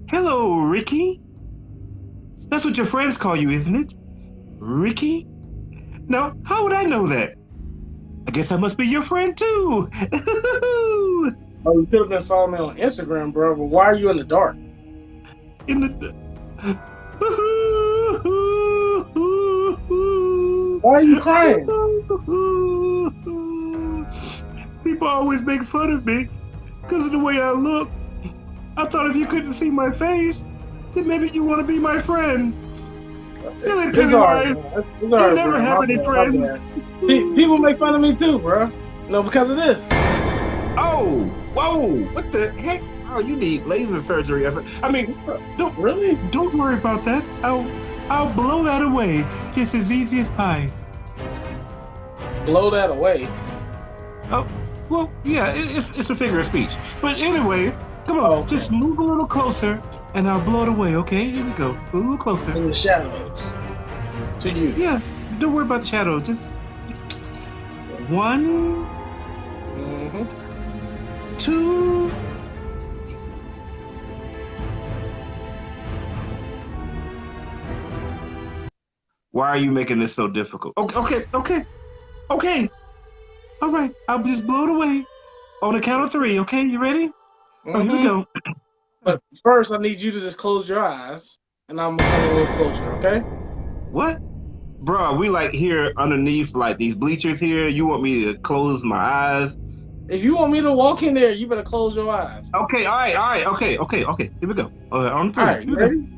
Hello, Ricky. That's what your friends call you, isn't it? Ricky? Now, how would I know that? I guess I must be your friend too. Oh, you could have been following me on Instagram, bro. But why are you in the dark? In the. Why are you crying? People always make fun of me because of the way I look. I thought if you couldn't see my face, then maybe you want to be my friend. Silly Pennywise. You'll never have any friends. People make fun of me too, bro. Because of this. Oh, whoa! What the heck? Oh, you need laser surgery. I mean, don't worry about that. I'll blow that away just as easy as pie. Blow that away? Oh, well, yeah, it's a figure of speech. But anyway, come on, just move a little closer, and I'll blow it away. Okay, here we go. A little closer. In the shadows. To you. Yeah, don't worry about the shadow. Just one, two. Why are you making this so difficult? Okay. All right, I'll just blow it away on the count of three. Okay, you ready? Oh, here we go. But first, I need you to just close your eyes, and I'm gonna come a little closer. Okay? What? Bro, we like here underneath like these bleachers here. You want me to close my eyes? If you want me to walk in there, you better close your eyes. Okay, all right. Okay. Here we go. On three. All right, you ready?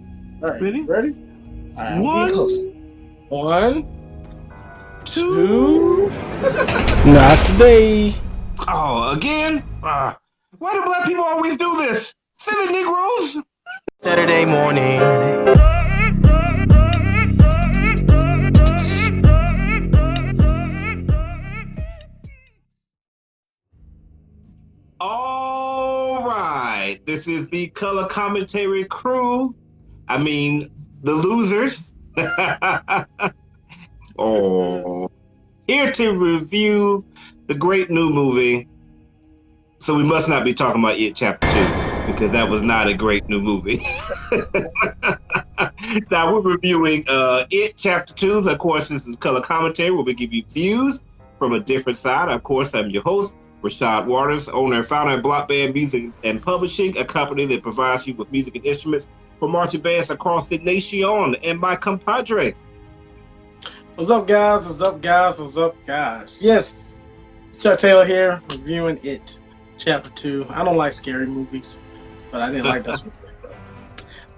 All right, ready? All right, one, two. Not today. Oh, again? Why do black people always do this? Silly Negroes. Saturday morning. All right. This is the color commentary crew. I mean, the losers. Here to review the great new movie. So we must not be talking about It Chapter 2 because that was not a great new movie. Now we're reviewing It Chapter 2. Of course, this is color commentary where we give you views from a different side. Of course, I'm your host, Rashad Waters, owner and founder of Block Band Music and Publishing, a company that provides you with music and instruments for marching bands across the nation. And my compadre. What's up, guys? Yes, Chuck Taylor here, reviewing It Chapter 2. I don't like scary movies, but I didn't like this one.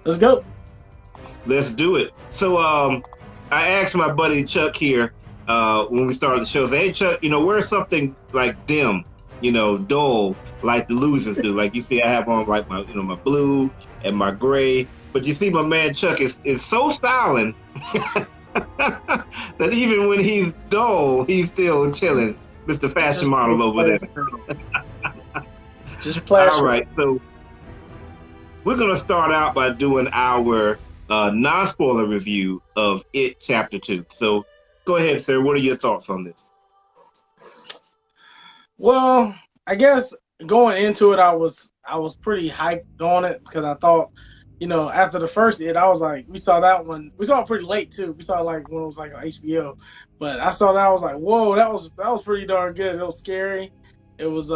Let's go. Let's do it. So I asked my buddy Chuck here when we started the show, say, hey, Chuck, where's something like dim, dull, like the losers do? Like you see I have on like my, my blue and my gray. But you see my man Chuck is so styling that even when he's dull, he's still chilling. Mr. Fashion Model over there. Just play. All right, so we're going to start out by doing our non-spoiler review of It Chapter 2. So go ahead, sir. What are your thoughts on this? Well, I guess going into it, I was pretty hyped on it because I thought, after the first It, I was like, we saw that one. We saw it pretty late too. We saw it like when it was like on HBO. But I saw that, I was like, whoa, that was pretty darn good. It was scary. It was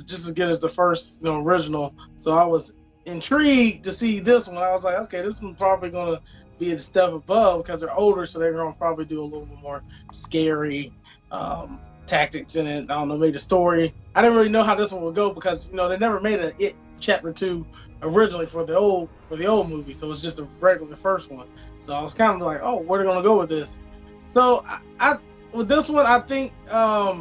just as good as the first, original. So I was intrigued to see this one. I was like, okay, this one's probably gonna be a step above because they're older, so they're gonna probably do a little bit more scary tactics in it. I don't know, maybe the story. I didn't really know how this one would go because they never made a It Chapter 2 originally for the old movie, so it's just the first one. So I was kind of like, oh, where are they gonna go with this? So I with this one, I think to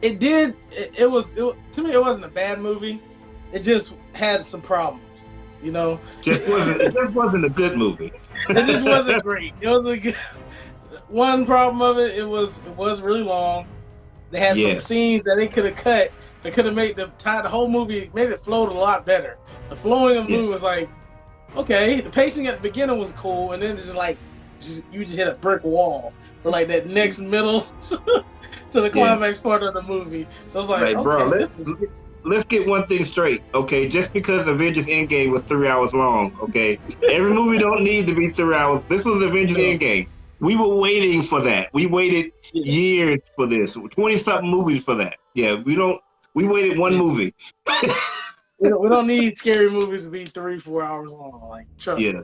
me it wasn't a bad movie. It just had some problems, It just wasn't a good movie. It just wasn't great. It was a good. One problem of it, it was really long. They had some scenes that they could have cut. They could have made the whole movie, made it float a lot better. The flowing of the movie was like, okay. The pacing at the beginning was cool, and then it's just like, you just hit a brick wall for like that next middle to the climax part of the movie. So it's like, okay, bro, let's get one thing straight, okay? Just because Avengers Endgame was 3 hours long, okay? Every movie don't need to be 3 hours. This was Avengers Endgame. We were waiting for that. We waited years for this. 20-something movies for that. Yeah, we waited one movie. We don't need scary movies to be 3-4 hours long. Like, trust me.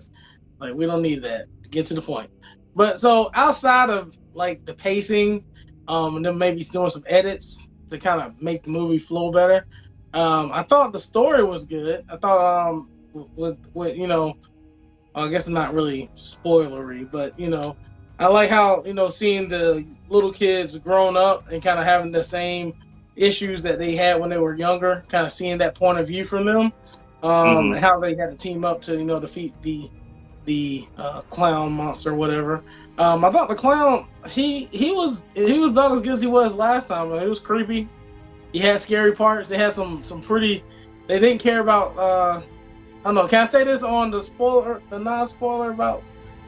Like, we don't need that. Get to the point. But so outside of like the pacing, and then maybe doing some edits to kind of make the movie flow better. I thought the story was good. I thought with I guess it's not really spoilery, but I like how seeing the little kids grown up and kind of having the same issues that they had when they were younger, kind of seeing that point of view from them, and how they had to team up to defeat the clown monster or whatever. I thought the clown he was about as good as he was last time. It was creepy. He had scary parts. They had some pretty. They didn't care about. I don't know. Can I say this on the non-spoiler about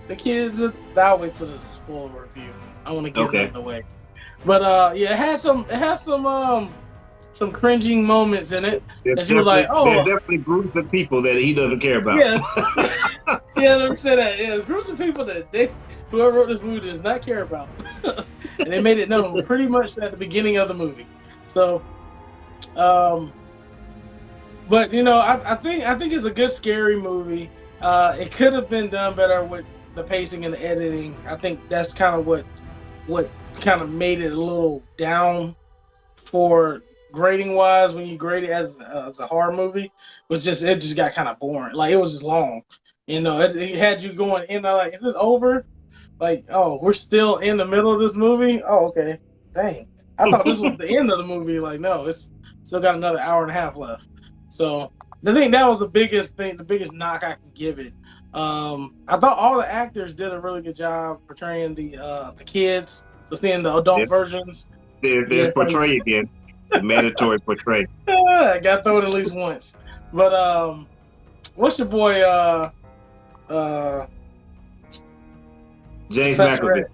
the kids? I'll wait till the spoiler review. I want to give that away. But yeah, it had some cringing moments in it. That you were like, oh, there are definitely groups of people that he doesn't care about. Yeah, yeah. Let me say that. Yeah, groups of people that whoever wrote this movie does not care about, and they made it known pretty much at the beginning of the movie. So, but I think it's a good scary movie. It could have been done better with the pacing and the editing. I think that's kind of what kind of made it a little down for grading wise when you grade it as a horror movie. It just got kind of boring. Like, it was just long. It had you going in like, is this over? Like, oh, we're still in the middle of this movie? Oh, okay. Dang. I thought this was the end of the movie. Like, no, it's still got another hour and a half left. So I think that was the biggest knock I can give it. I thought all the actors did a really good job portraying the kids. So seeing the adult versions. There's portray again. The mandatory portray. I got thrown at least once. But what's your boy James McAvoy?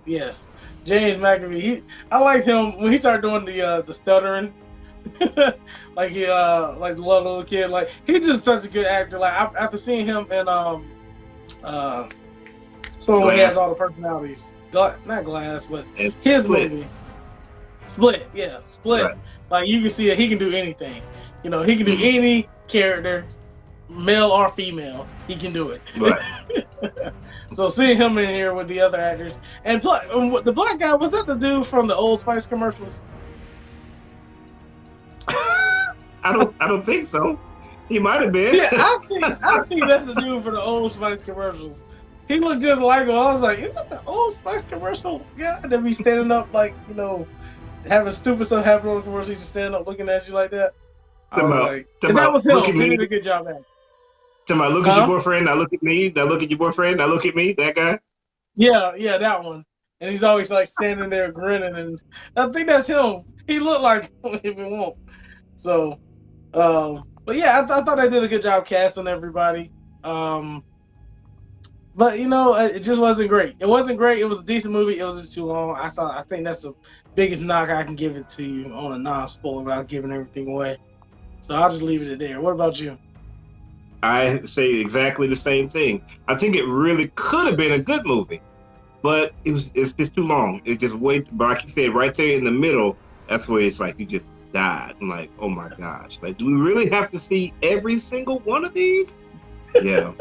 Yes. James McAvoy. I like him when he started doing the stuttering. Like he like the little kid. Like, he's just such a good actor. Like, after seeing him in so he has all the personalities. Not Glass, but his movie. Split, yeah, Split. Right. Like, you can see that he can do anything. He can do any character, male or female. He can do it. Right. So seeing him in here with the other actors, and the black guy, was that the dude from the Old Spice commercials? I don't think so. He might have been. Yeah, I think that's the dude for the Old Spice commercials. He looked just like him. I was like, isn't that the Old Spice commercial guy that be standing up, like, having stupid stuff happen on the commercial, just standing up looking at you like that? I was like, that was him. He did a good job at it. Look at your boyfriend, now look at me, now look at your boyfriend, now look at me, that guy? Yeah, that one. And he's always like standing there grinning, and I think that's him. He looked like him if it won't. So, but yeah, I thought I did a good job casting everybody. But it just wasn't great. It wasn't great. It was a decent movie. It was just too long. I think that's the biggest knock I can give it to you on a non-spoiler without giving everything away. So I'll just leave it there. What about you? I say exactly the same thing. I think it really could have been a good movie, but it's just too long. It just like you said, right there in the middle, that's where it's like you just died. I'm like, oh my gosh. Like, do we really have to see every single one of these? Yeah.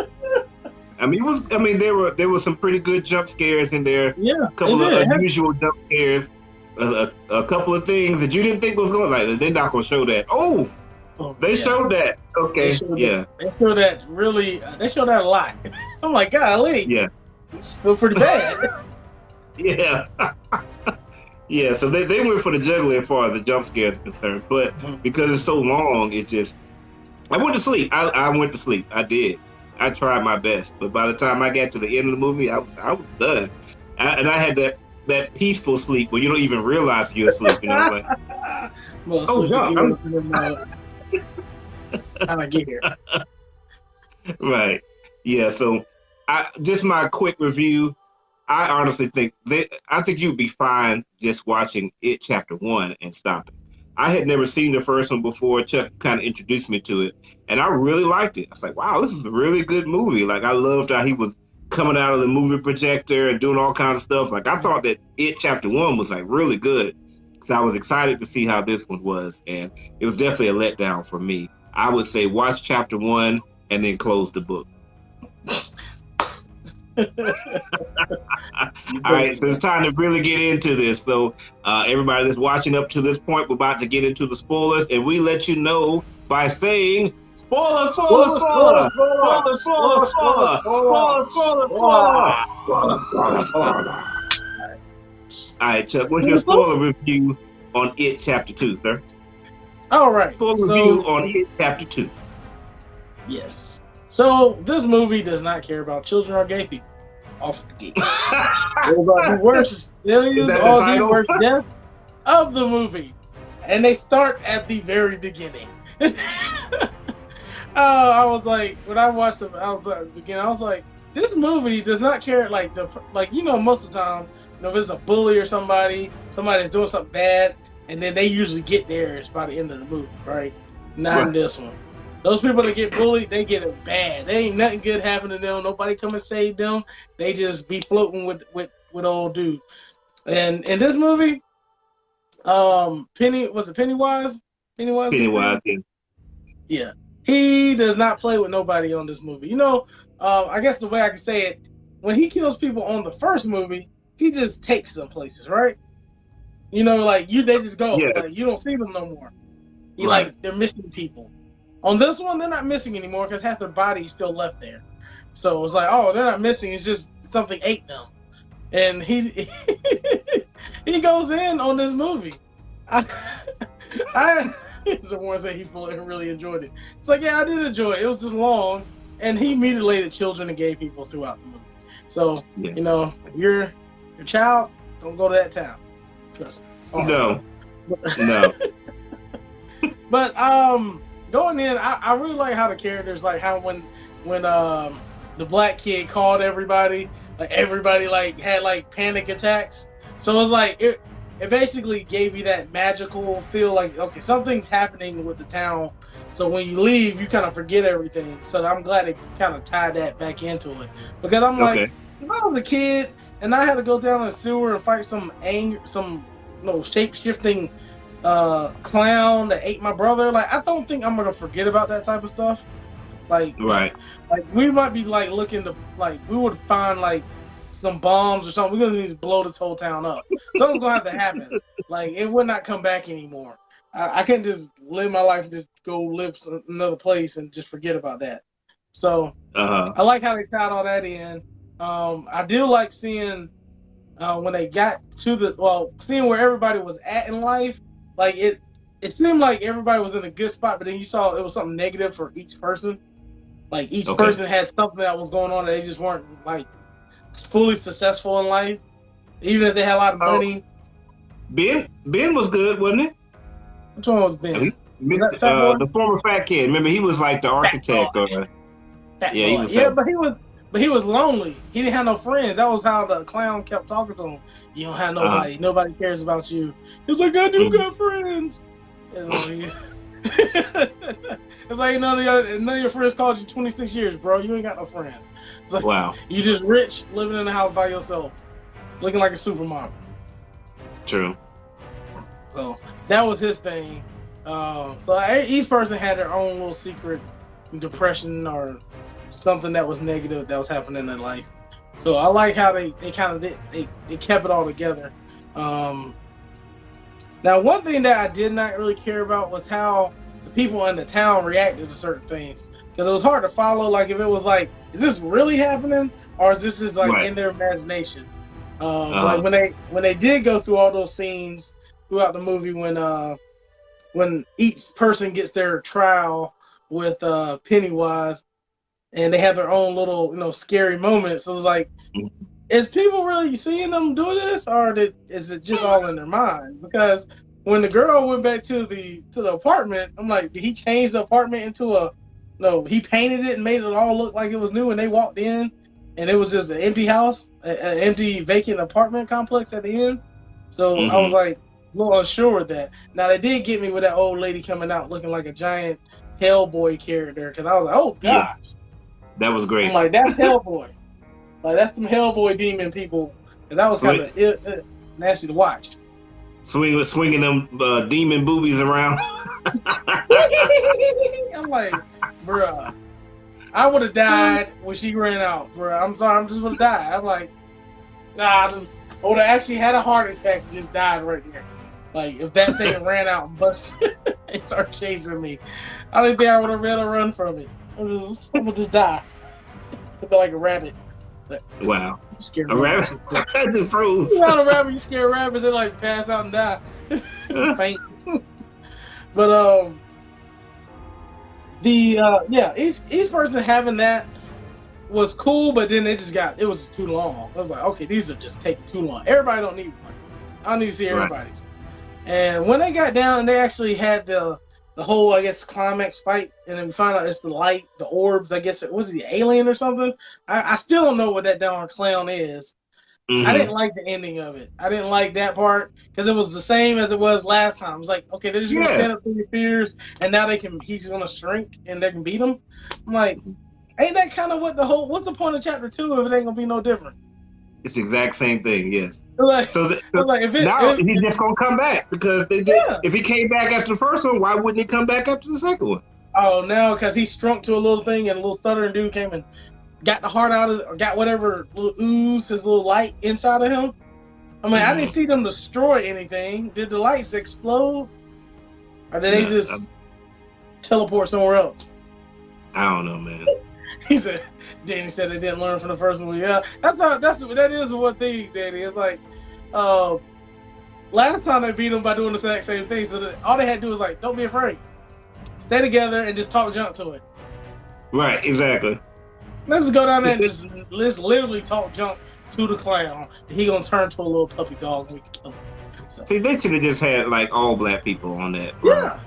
There were some pretty good jump scares in there. Yeah. A couple of unusual jump scares. A couple of things that you didn't think was going to, like, they're not going to show that. They showed that. Okay. They showed that really. They showed that a lot. I'm like, golly. Yeah. It's still pretty bad. Yeah. Yeah. So they went for the juggler as far as the jump scares are concerned, but because it's so long, I went to sleep. I went to sleep. I did. I tried my best, but by the time I got to the end of the movie, I was done. I had that peaceful sleep where you don't even realize you're asleep. Like, how I get here? Right. Yeah. So, just my quick review. I honestly think I think you'd be fine just watching it chapter 1 and stopping. I had never seen the first one before. Chuck kind of introduced me to it, and I really liked it. I was like, wow, this is a really good movie. Like, I loved how he was coming out of the movie projector and doing all kinds of stuff. Like, I thought that It Chapter 1 was like really good. So I was excited to see how this one was, and it was definitely a letdown for me. I would say watch Chapter 1 and then close the book. All right, so it's time to really get into this. So everybody that's watching up to this point, we're about to get into the spoilers, and we let you know by saying spoiler, spoiler, spoiler, spoiler, spoiler, spoiler, spoiler, spoiler, spoiler. All right, Chuck, what's your spoiler review on It Chapter 2, sir? All right, spoiler review on It Chapter 2. Yes. So this movie does not care about children or gay people. Off the gate. The worst death of the movie, and they start at the very beginning. I was like, when I watched them, I was like, this movie does not care. Like most of the time, if it's a bully or somebody's doing something bad, and then they usually get theirs by the end of the movie, right? Not in this one. Those people that get bullied, they get it bad. They ain't nothing good happen to them. Nobody come and save them. They just be floating with old dude. And in this movie, Pennywise? Pennywise, yeah. He does not play with nobody on this movie. I guess the way I can say it, when he kills people on the first movie, he just takes them places, right? They just go. Yeah. Like, you don't see them no more. They're missing people. On this one, they're not missing anymore because half their body is still left there. So it's like, oh, they're not missing. It's just something ate them. And he goes in on this movie. Someone said he really enjoyed it. It's like, yeah, I did enjoy it. It was just long, and he mutilated children and gay people throughout the movie. So, if you're your child, don't go to that town. Trust me. No. But going in, I really like how the characters, like how when the black kid called everybody, everybody had panic attacks. So it was like it basically gave you that magical feel, like, okay, something's happening with the town. So when you leave, you kind of forget everything. So I'm glad they kind of tied that back into it, because I'm like, if I was a kid and I had to go down in the sewer and fight some shape-shifting clown that ate my brother, I don't think I'm gonna forget about that type of stuff. We might be looking to we would find some bombs or something. We're gonna need to blow this whole town up. Something's gonna have to happen. It would not come back anymore. I can't just live my life and just go live another place and just forget about that. So I like how they tied all that in. I do like seeing when they got to seeing where everybody was at in life. It seemed like everybody was in a good spot, but then you saw it was something negative for each person. Each person had something that was going on that they just weren't fully successful in life, even if they had a lot of money. Ben was good, wasn't it? Which one was Ben? The former fat kid. Remember, he was like the architect. He was. Yeah, but he was lonely. He didn't have no friends. That was how the clown kept talking to him. You don't have nobody. Nobody cares about you. He was like, I do got friends. It's like none of your friends called you 26 years, bro. You ain't got no friends. It's like, wow. You just rich, living in a house by yourself, looking like a supermodel. True. So that was his thing. So each person had their own little secret depression or something that was negative that was happening in their life. So I like how they kind of they kept it all together. Now, one thing that I did not really care about was how the people in the town reacted to certain things, because it was hard to follow. If it was is this really happening, or is this just in their imagination? When they did go through all those scenes throughout the movie, when each person gets their trial with Pennywise, and they have their own little scary moments. So it's is people really seeing them do this, or is it just all in their mind? Because when the girl went back to the apartment, I'm like, did he change the apartment into he painted it and made it all look like it was new, and they walked in and it was just an empty house, an empty vacant apartment complex at the end. So I was like, a little unsure with that. Now they did get me with that old lady coming out looking like a giant Hellboy character because I was like, oh gosh, that was great. I'm like, that's Hellboy, like that's some Hellboy demon people. Because that was kind of nasty to watch. Swinging them demon boobies around. I'm like, bruh, I would have died when she ran out, bruh. I'm sorry, I'm just would have died. I'm like, nah, I would have actually had a heart attack and just died right there. Like, if that thing ran out and busted and started chasing me, I don't think I would have been able to run from it. I would just die. I'd be like a rabbit. Wow. Scared a rabbit? The froze. Not a rabbit, you scare rabbits, they like pass out and die. Faint. But each person having that was cool, but then it was too long. I was like, okay, these are just taking too long. Everybody don't need one. I don't need to see everybody's. Right. And when they got down, they actually had the whole, I guess, climax fight, and then we find out it's the light, the orbs. I guess it was the alien or something. I still don't know what that darn clown is. Mm-hmm. I didn't like the ending of it. I didn't like that part because it was the same as it was last time. It was like, okay, they're just gonna stand up to your fears, and now he's gonna shrink and they can beat him. I'm like, ain't that kind of what's the point of chapter 2 if it ain't gonna be no different? It's the exact same thing, yes. Like, he's just gonna come back because if he came back after the first one, why wouldn't he come back after the second one? Oh, no, because he shrunk to a little thing and a little stuttering dude came and got the heart out of it, or got whatever little ooze, his little light inside of him. I mean, I didn't see them destroy anything. Did the lights explode, or did they just teleport somewhere else? I don't know, man. Danny said they didn't learn from the first movie. Yeah, that is one thing, Danny. It's like, last time they beat him by doing the exact same thing. So all they had to do was like, don't be afraid, stay together, and just talk junk to it. Right, exactly. Let's go down there and let's literally talk junk to the clown. He gonna turn to a little puppy dog and we can kill him. So. See, they should have just had like all black people on that. Yeah.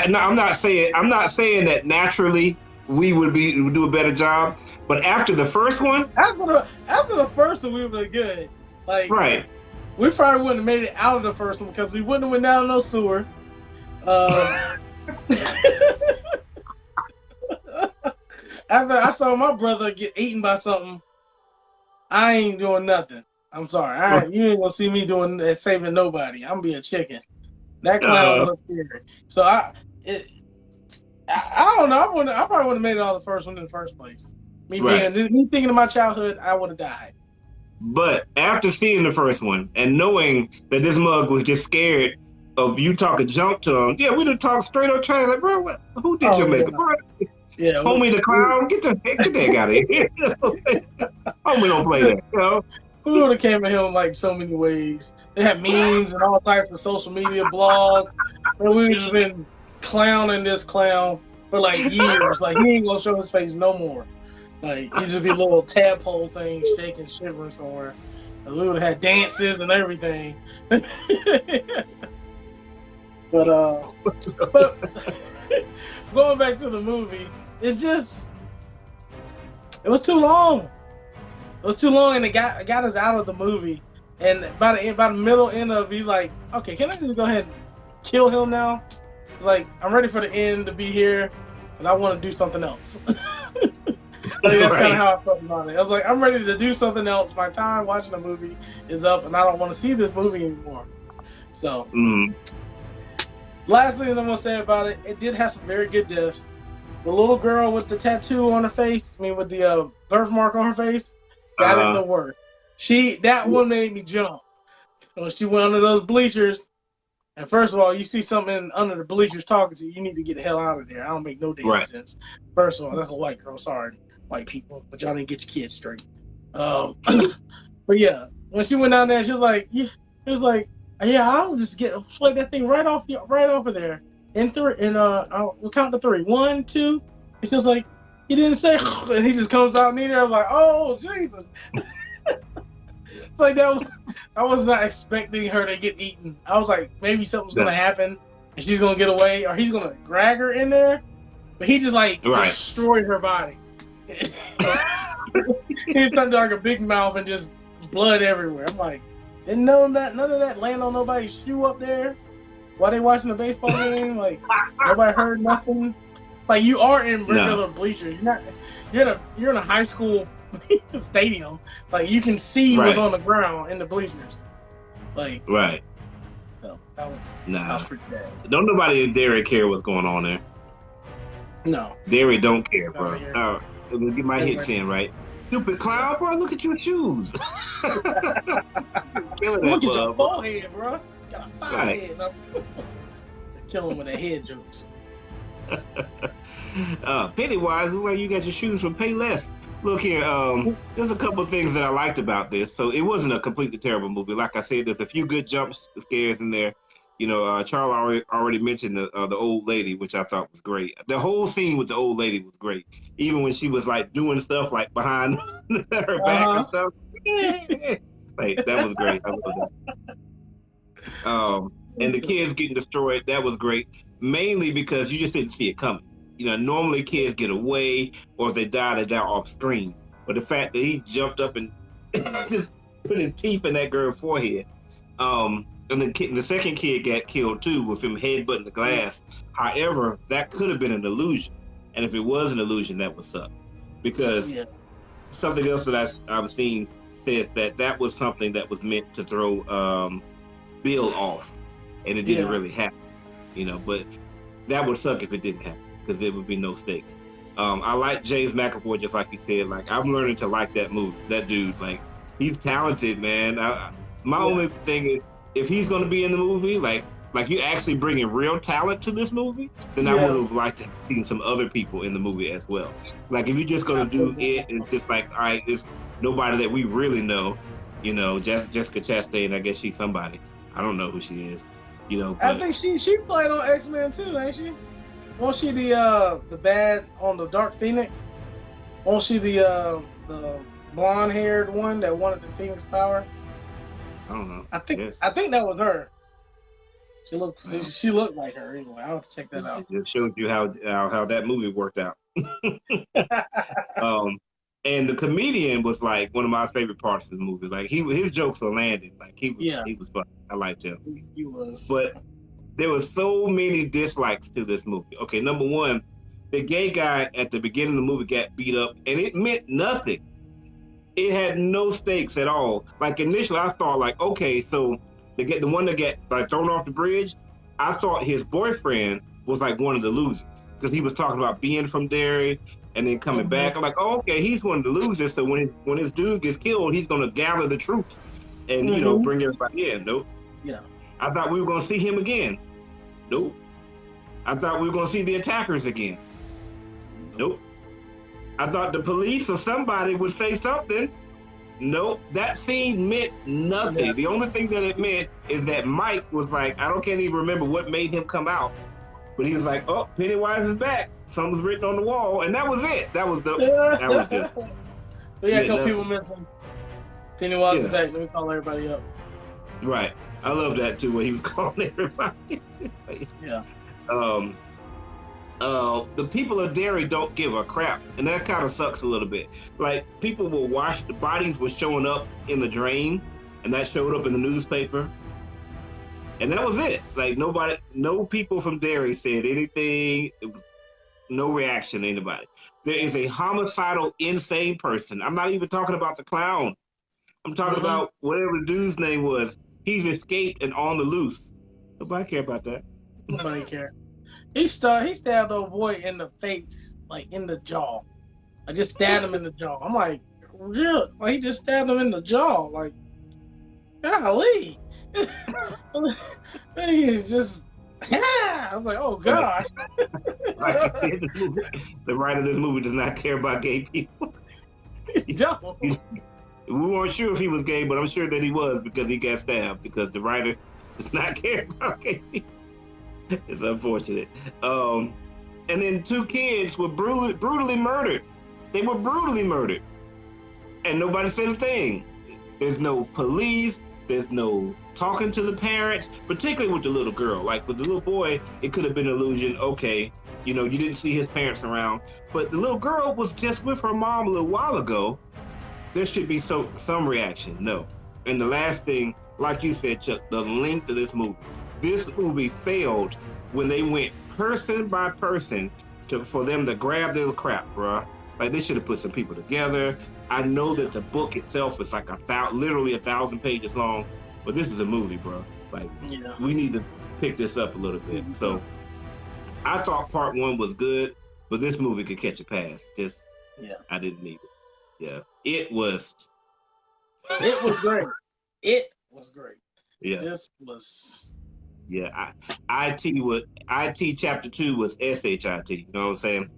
No, I'm not saying that naturally we would do a better job, but after the first one, after the first one, we would be good. Like, right? We probably wouldn't have made it out of the first one because we wouldn't have went down no sewer. After I saw my brother get eaten by something, I ain't doing nothing. I'm sorry. You ain't gonna see me doing that, saving nobody. I'm being chicken. That clown was scary. So I don't know. I probably would have made it out of the first one in the first place. Me thinking of my childhood, I would have died. But after seeing the first one and knowing that this mug was just scared of you talking junk to him, we'd have talked straight up trash. Like, bro, who did your makeup? Yeah, homie the clown, get that guy out of here. Homie don't play that, you know? We would have came at him like so many ways. They had memes and all types of social media blogs, and we just been clowning this clown for like years. Like, he ain't gonna show his face no more. Like, he just be a little tadpole thing shaking, shivering somewhere. And we would have had dances and everything. But going back to the movie, it was too long. It was too long, and it got us out of the movie. And by the middle end of it, he's like, okay, can I just go ahead and kill him now? It's like, I'm ready for the end to be here, and I want to do something else. That's kind of how I felt about it. I was like, I'm ready to do something else. My time watching the movie is up, and I don't want to see this movie anymore. So, last thing I'm going to say about it, it did have some very good deaths. The little girl with the tattoo on her face, with the birthmark on her face, got it the worst. That one made me jump. When she went under those bleachers, and first of all, you see something under the bleachers talking to you, you need to get the hell out of there. I don't make no damn sense. First of all, that's a white girl. Sorry, white people, but y'all didn't get your kids straight. But yeah, when she went down there, she was like, I'll just play that thing right off of there. We'll count to 3. 1, 2. It's just like, he didn't say, and he just comes out near. I'm like, oh Jesus! It's like that. I was not expecting her to get eaten. I was like, maybe something's gonna happen, and she's gonna get away, or he's gonna drag her in there. But he just destroyed her body. He turned like a big mouth and just blood everywhere. I'm like, And none of that land on nobody's shoe up there while they watching the baseball game. Like nobody heard nothing. Like you are in regular bleachers. You're in a high school stadium. Like you can see what's on the ground in the bleachers. Like So that was pretty bad. Don't nobody in Derry care what's going on there. No. Derry don't care, bro. Let me get my hits in, right? Stupid clown, bro. Look at your shoes. Look at your forehead, bro. Got a forehead. Just kill him with the head jokes. Pennywise, look like you got your shoes from Payless. Look here, there's a couple of things that I liked about this. So it wasn't a completely terrible movie. Like I said, there's a few good jump scares in there. You know, Charles already mentioned the old lady, which I thought was great. The whole scene with the old lady was great. Even when she was like doing stuff like behind her back and stuff. Like that was great. I love that. And the kids getting destroyed, that was great. Mainly because you just didn't see it coming. You know, normally kids get away, or if they die off screen. But the fact that he jumped up and just put his teeth in that girl's forehead. And the second kid got killed too with him headbutting the glass. However, that could have been an illusion. And if it was an illusion, that would suck. Because something else that I've seen says that was something that was meant to throw Bill off. And it didn't really happen. You know, but that would suck if it didn't happen. Because there would be no stakes. I like James McAvoy, just like you said. Like, I'm learning to like that dude. Like, he's talented, man. My only thing is, if he's going to be in the movie, like you actually bringing real talent to this movie, then I would have liked to have seen some other people in the movie as well. Like, if you're just going to do it, and just like, all right, it's nobody that we really know, you know, Jessica Chastain, I guess she's somebody. I don't know who she is, you know. But I think she played on X-Men too, ain't she? Wasn't she the bad on the Dark Phoenix? Wasn't she the blonde-haired one that wanted the Phoenix power? I don't know. I think that was her. She looked like her anyway. I'll have to check that out. It shows you how that movie worked out. And the comedian was like one of my favorite parts of the movie. Like his jokes were landing. Like he was fun. I liked him. He was. But there was so many dislikes to this movie. Okay, number one, the gay guy at the beginning of the movie got beat up, and it meant nothing. It had no stakes at all. Like initially, I thought like, okay, so the one that got like thrown off the bridge, I thought his boyfriend was like one of the losers because he was talking about being from Derry and then coming back. I'm like, oh, okay, he's one of the losers. So when his dude gets killed, he's gonna gather the troops and you know bring everybody in. Nope. Yeah. I thought we were gonna see him again. Nope. I thought we were gonna see the attackers again. Nope. I thought the police or somebody would say something. Nope. That scene meant nothing. Yeah. The only thing that it meant is that Mike was like, can't even remember what made him come out. But he was like, oh, Pennywise is back. Something's written on the wall. And that was it. That was it. But yeah, a couple people mentioned Pennywise is back. Let me call everybody up. Right. I love that too, when he was calling everybody. Yeah. The people of Derry don't give a crap, and that kind of sucks a little bit. Like, people will wash, the bodies were showing up in the drain, and that showed up in the newspaper, and that was it. Like, no people from Derry said anything. It was no reaction to anybody. There is a homicidal, insane person. I'm not even talking about the clown. I'm talking about whatever the dude's name was. He's escaped and on the loose. Nobody care about that. Nobody care. He stabbed old boy in the face, like in the jaw. I just stabbed him in the jaw. I'm like, real? Like he just stabbed him in the jaw. Like, golly. He just, I was like, oh gosh. Like I said, the writer of this movie does not care about gay people. He don't. We weren't sure if he was gay, but I'm sure that he was because he got stabbed. Because the writer does not care about gay people. It's unfortunate. And then 2 kids were brutally murdered. They were brutally murdered. And nobody said a thing. There's no police. There's no talking to the parents, particularly with the little girl. Like with the little boy, it could have been an illusion. Okay, you know, you didn't see his parents around. But the little girl was just with her mom a little while ago. There should be some reaction. No. And the last thing, like you said, Chuck, the length of this movie. This movie failed when they went person by person for them to grab their crap, bro. Like, they should have put some people together. I know that the book itself is like literally 1,000 pages long, but this is a movie, bro. Like, we need to pick this up a little bit. So I thought part 1 was good, but this movie could catch a pass. I didn't need it. Yeah, it was great. It was great. Yeah, this was. Yeah, IT chapter 2 was SHIT. You know what I'm saying?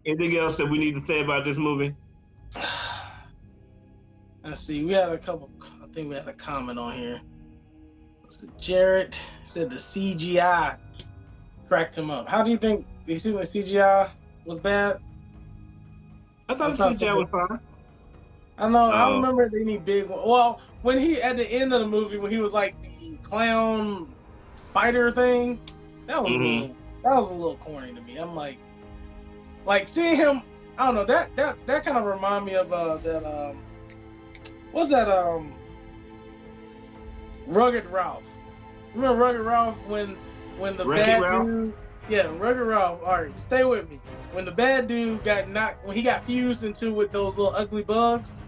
Anything else that we need to say about this movie? Let's see. We had a couple. I think we had a comment on here. Jared said the CGI cracked him up. How do you think? Do you think the CGI was bad? I thought the CGI was fine. I know. I remember any big one. Well, when he at the end of the movie, when he was like the clown spider thing, that was a little corny to me. I'm like seeing him. I don't know. That kind of remind me of that. What's that? Rugged Ralph. Remember Rugged Ralph when the bad dude? Yeah, Rugged Ralph. All right, stay with me. When the bad dude when he got fused into with those little ugly bugs,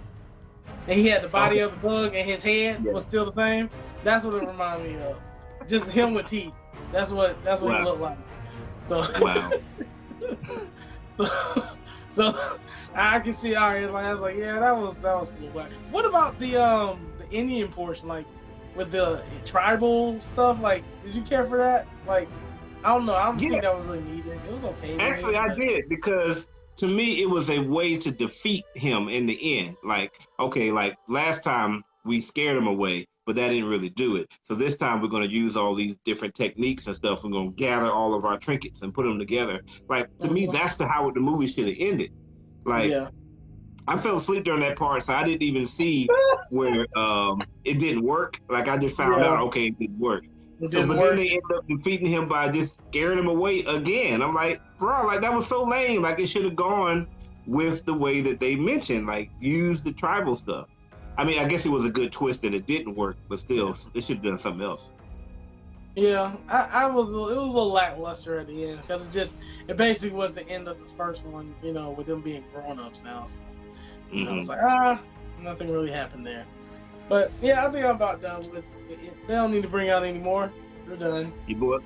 and he had the body of the bug and his head was still the same. That's what it reminded me of. Just him with teeth. That's what he looked like. So so I can see I was like, yeah, that was cool. But what about the Indian portion, like with the tribal stuff? Like, did you care for that? Like, I don't know. I don't think that was really needed. It was okay. Actually, I did, because to me, it was a way to defeat him in the end. Like, okay, like last time we scared him away, but that didn't really do it. So this time we're going to use all these different techniques and stuff. We're going to gather all of our trinkets and put them together. Like, to me, that's how the movie should have ended. Like, I fell asleep during that part, so I didn't even see where it didn't work. Like, I just found out, okay, it didn't work. Then they end up defeating him by just scaring him away again. I'm like, bro, like that was so lame. Like, it should have gone with the way that they mentioned, like use the tribal stuff. I mean, I guess it was a good twist that it didn't work, but still, it should have done something else. Yeah, it was a little lackluster at the end, because it basically was the end of the first one, with them being grown-ups now. So I was like, nothing really happened there. But yeah, I think I'm about done with it. They don't need to bring out any more. We're done. You bored?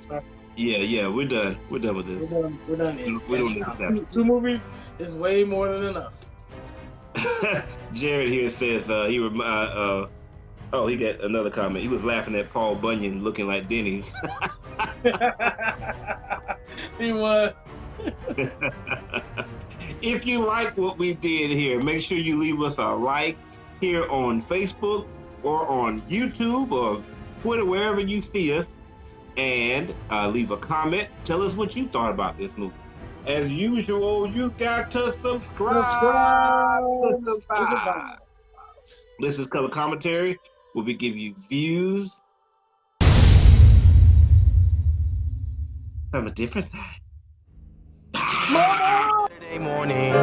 Yeah, we're done. We're done with this. We're done. We don't need that. 2 movies is way more than enough. Jared here says he got another comment. He was laughing at Paul Bunyan looking like Denny's. He was. If you like what we did here, make sure you leave us a like here on Facebook or on YouTube or Twitter, wherever you see us, and leave a comment. Tell us what you thought about this movie. As usual, you got to subscribe. This is Color Commentary, where we give you views from a different side. Saturday morning.